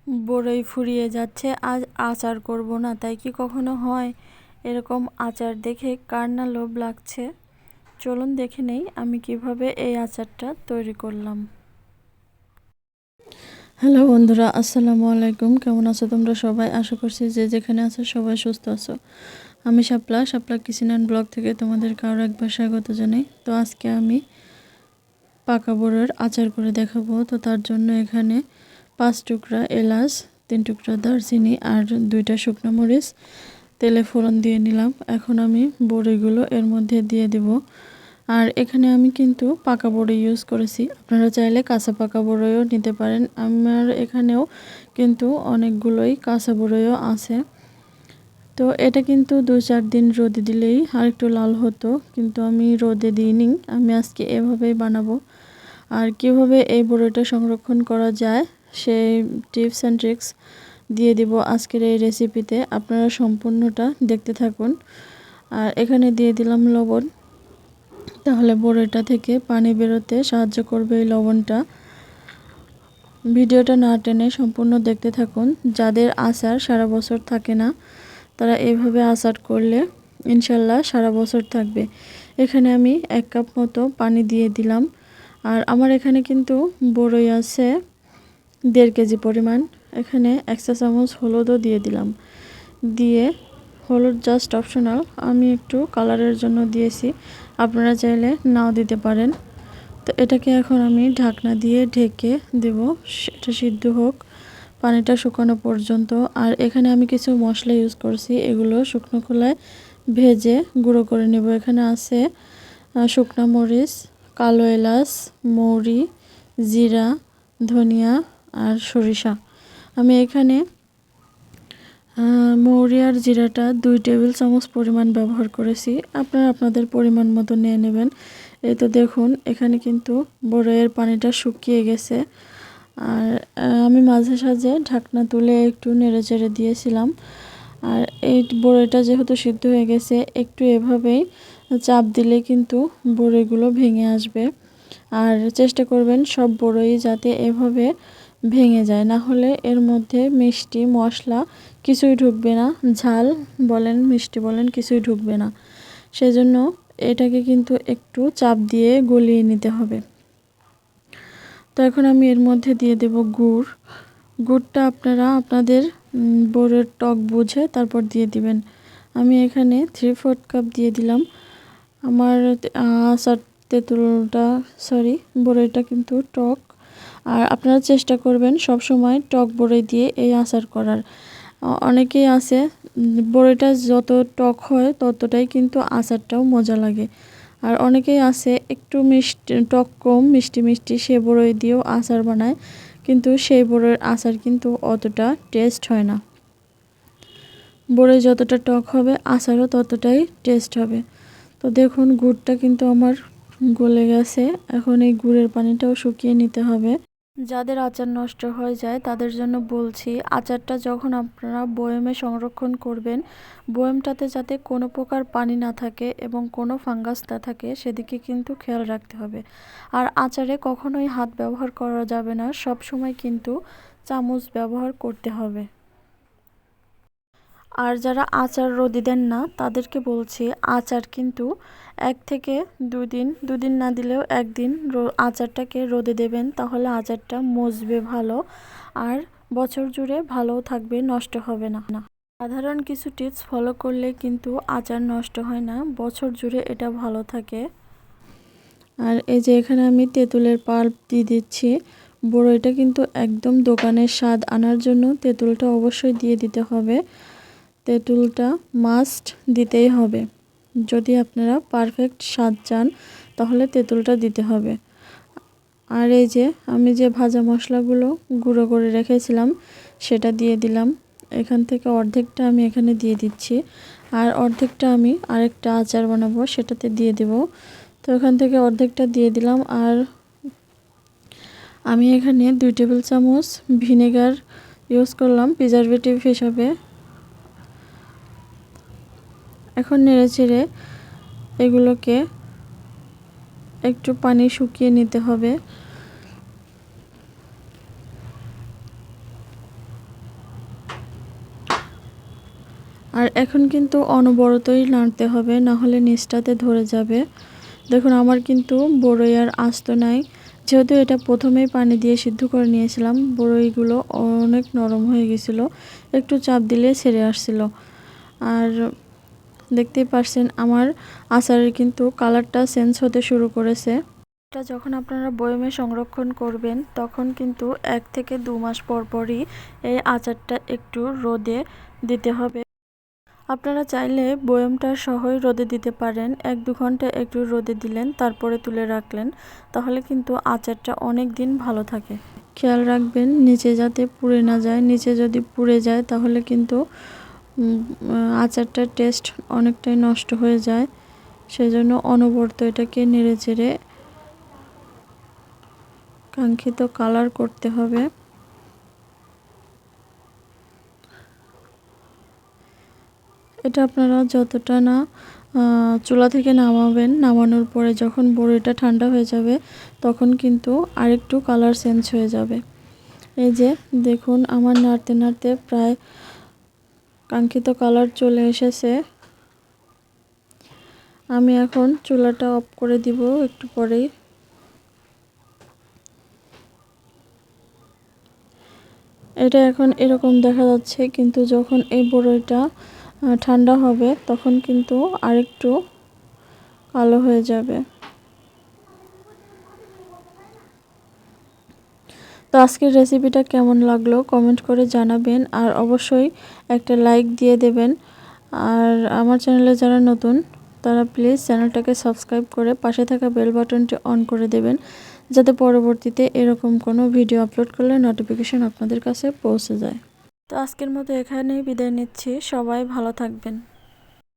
বড়ই ফুরিয়ে যাচ্ছে, আজ আচার করব না, তাই কি কখনো হয়? এরকম আচার দেখে কার না লোভ লাগছে। চলুন দেখে নেই আমি কিভাবে এই আচারটা তৈরি করলাম। হ্যালো বন্ধুরা, আসসালামু আলাইকুম। কেমন আছো তোমরা সবাই? আশা করছি যে যেখানে আছো সবাই সুস্থ আছো। আমি শাপলা কিচেন অ্যান্ড ব্লগ থেকে তোমাদেরকে আরও একবার স্বাগত জানাই। তো আজকে আমি পাকা বড়ের আচার করে দেখাবো। তো তার জন্য এখানে 5 টুকরা এলাচ, 3 টুকরা দারচিনি আর 2টা শুকনো মরিচ তেলে ফোড়ন দিয়ে নিলাম। এখন আমি বড়িগুলো এর মধ্যে দিয়ে দেব। আর এখানে আমি কিন্তু পাকা বড়ি ইউজ করেছি, আপনারা চাইলে কাঁচা পাকা বড়িও নিতে পারেন। আমার এখানেও কিন্তু অনেকগুলোই কাঁচা বড়িও আছে। তো এটা কিন্তু 2-4 দিন রোদে দিলেই আর একটু লাল হতো, কিন্তু আমি রোদে দিইনি। আমি আজকে এভাবেই বানাবো। আর কিভাবে এই বড়িটা সংরক্ষণ করা যায় সেই টিপস অ্যান্ড ট্রিক্স দিয়ে দিব আজকের এই রেসিপিতে। আপনারা সম্পূর্ণটা দেখতে থাকুন। আর এখানে দিয়ে দিলাম লবণ, তাহলে বড়িটা থেকে পানি বেরোতে সাহায্য করবে এই লবণটা। ভিডিওটা না টেনে সম্পূর্ণ দেখতে থাকুন। যাদের আচার সারা বছর থাকে না, তারা এইভাবে আচার করলে ইনশাল্লাহ সারা বছর থাকবে। এখানে আমি 1 কাপ মতো পানি দিয়ে দিলাম। আর আমার এখানে কিন্তু বড়ই আছে 1.5 কেজি পরিমাণ। এখানে 1 চা চামচ হলুদও দিয়ে দিলাম। দিয়ে হলুদ জাস্ট অপশনাল, আমি একটু কালারের জন্য দিয়েছি, আপনারা চাইলে নাও দিতে পারেন। তো এটাকে এখন আমি ঢাকনা দিয়ে ঢেকে দেব, এটা সিদ্ধ হোক পানিটা শুকানো পর্যন্ত। আর এখানে আমি কিছু মশলা ইউজ করছি, এগুলো শুকনো খোলায় ভেজে গুঁড়ো করে নেব। এখানে আছে শুকনো মরিচ, কালো এলাচ, মৌরি, জিরা, ধনিয়া আর সরিষা। আমি এখানে মৌরি আর জিরাটা 2 টেবিল চামচ পরিমাণ ব্যবহার করেছি, আপনারা আপনাদের পরিমাণ মতো নিয়ে নেবেন। এই তো দেখুন এখানে কিন্তু বড়ইয়ের পানিটা শুকিয়ে গেছে। আর আমি মাঝে সাঝে ঢাকনা তুলে একটু নেড়েচেড়ে দিয়েছিলাম। আর এই বড়ইটা যেহেতু সিদ্ধ হয়ে গেছে, একটু এভাবেই চাপ দিলে কিন্তু বড়ইগুলো ভেঙে আসবে। আর চেষ্টা করবেন সব বড়ই যাতে এভাবে ভেঙে যায়, না হলে এর মধ্যে মিষ্টি মশলা কিছুই ঢুকবে না, ঝাল বলেন মিষ্টি বলেন কিছুই ঢুকবে না। সেজন্য এটাকে কিন্তু একটু চাপ দিয়ে গলিয়ে নিতে হবে। তো এখন আমি এর মধ্যে দিয়ে দেব গুড়। গুড়টা আপনারা আপনাদের বড়ের টক বুঝে তারপর দিয়ে দিবেন। আমি এখানে 3/4 কাপ দিয়ে দিলাম। আমার আচার তেঁতুলটা বড়ইটা কিন্তু টক। আর আপনারা চেষ্টা করবেন সব সময় টক বড়ই দিয়ে এই আচার করার। অনেকেই আছে বড়ইটা যত টক হয় ততটাই কিন্তু আচারটাও মজা লাগে। আর অনেকেই আছে একটু মিষ্টি টক কম মিষ্টি মিষ্টি সে বড়ই দিয়েও আচার বানায়, কিন্তু সেই বড়ইয়ের আচার কিন্তু অতটা টেস্ট হয় না। বড়ই যতটা টক হবে আচারও ততটাই টেস্ট হবে। তো দেখুন গুড়টা কিন্তু আমার গলে গেছে। এখন এই গুড়ের পানিটাও শুকিয়ে নিতে হবে। যাদের আচার নষ্ট হয়ে যায় তাদের জন্য বলছি, আচারটা যখন আপনারা বয়মে সংরক্ষণ করবেন, বয়মটাতে যাতে কোনো প্রকার পানি না থাকে এবং কোনো ফাঙ্গাস না থাকে সেদিকে কিন্তু খেয়াল রাখতে হবে। আর আচারে কখনোই হাত ব্যবহার করা যাবে না, সব সময় কিন্তু চামচ ব্যবহার করতে হবে। আর যারা আচার রোদে দেন না তাদেরকে বলছি, আচার কিন্তু 1 থেকে 2 দিন না দিলেও 1 দিন আচারটাকে রোদে দেবেন, তাহলে আচারটা মজবে ভালো আর বছর জুড়ে ভালোও থাকবে, নষ্ট হবে না। সাধারণ কিছু টিপস ফলো করলে কিন্তু আচার নষ্ট হয় না, বছর জুড়ে এটা ভালো থাকে। আর এই যে এখানে আমি তেঁতুলের পাল্প দিয়ে দিচ্ছি। বড়ইটা কিন্তু একদম দোকানের স্বাদ আনার জন্য তেঁতুলটা অবশ্যই দিয়ে দিতে হবে। তেঁতুলটা মাস্ট দিতেই হবে। যদি আপনারা পারফেক্ট স্বাদ চান তাহলে তেঁতুলটা দিতে হবে। আর এই যে আমি যে ভাজা মশলাগুলো গুঁড়ো করে রেখেছিলাম সেটা দিয়ে দিলাম। এখান থেকে অর্ধেকটা আমি এখানে দিয়ে দিচ্ছি, আর অর্ধেকটা আমি আরেকটা আচার বানাবো সেটাতে দিয়ে দেব। তো এখান থেকে অর্ধেকটা দিয়ে দিলাম। আর আমি এখানে 2 টেবিল চামচ ভিনেগার ইউজ করলাম প্রিজারভেটিভ হিসাবে। এখন নেড়েচেড়ে এগুলোকে একটু পানি শুকিয়ে নিতে হবে। আর এখন কিন্তু অনবরতই নাড়তে হবে, না হলে নিচটাতে ধরে যাবে। দেখুন আমার কিন্তু বড়ই আর আস্ত নাই, যেহেতু এটা প্রথমেই পানি দিয়ে সিদ্ধ করে নিয়েছিলাম। বড়ইগুলো অনেক নরম হয়ে গেছিল, একটু চাপ দিলে ছেড়ে আসছিল। আর দেখতেই পারছেন আমার আচারের কিন্তু কালারটা চেঞ্জ হতে শুরু করেছে। এটা যখন আপনারা বয়মে সংরক্ষণ করবেন তখন কিন্তু 1 থেকে 2 মাস পর পরই এই আচারটা একটু রোদে দিতে হবে। আপনারা চাইলে বয়মটা সহই রোদে দিতে পারেন। 1-2 ঘন্টা একটু রোদে দিলেন, তারপরে তুলে রাখলেন, তাহলে কিন্তু আচারটা অনেক দিন ভালো থাকে। খেয়াল রাখবেন নিচে যাতে পুড়ে না যায়। নিচে যদি পুড়ে যায় তাহলে কিন্তু আচারটার টেস্ট অনেকটাই নষ্ট হয়ে যায়। সেজন্য অনবরত এটাকে নেড়ে চেড়ে কাঙ্ক্ষিত কালার করতে হবে। এটা আপনারা যতটা না চুলা থেকে নামাবেন, নামানোর পরে যখন বড়িটা ঠান্ডা হয়ে যাবে তখন কিন্তু আরেকটু কালার চেঞ্জ হয়ে যাবে। এই যে দেখুন আমার নাড়তে নাড়তে প্রায় কাঙ্ক্ষিত কালার চলে এসেছে। আমি এখন চুলাটা অফ করে দিব একটু পরেই। এটা এখন এরকম দেখা যাচ্ছে, কিন্তু যখন এই বড়ইটা ঠান্ডা হবে তখন কিন্তু আরেকটু কালো হয়ে যাবে। তো আজকের রেসিপিটা কেমন লাগলো কমেন্ট করে জানাবেন, আর অবশ্যই একটা লাইক দিয়ে দেবেন। আর আমার চ্যানেলে যারা নতুন তারা প্লিজ চ্যানেলটাকে সাবস্ক্রাইব করে পাশে থাকা বেল বাটনটি অন করে দেবেন, যাতে পরবর্তীতে এরকম কোনো ভিডিও আপলোড করলে নোটিফিকেশন আপনাদের কাছে পৌঁছে যায়। তো আজকের মতো এখানেই বিদায় নিচ্ছি, সবাই ভালো থাকবেন।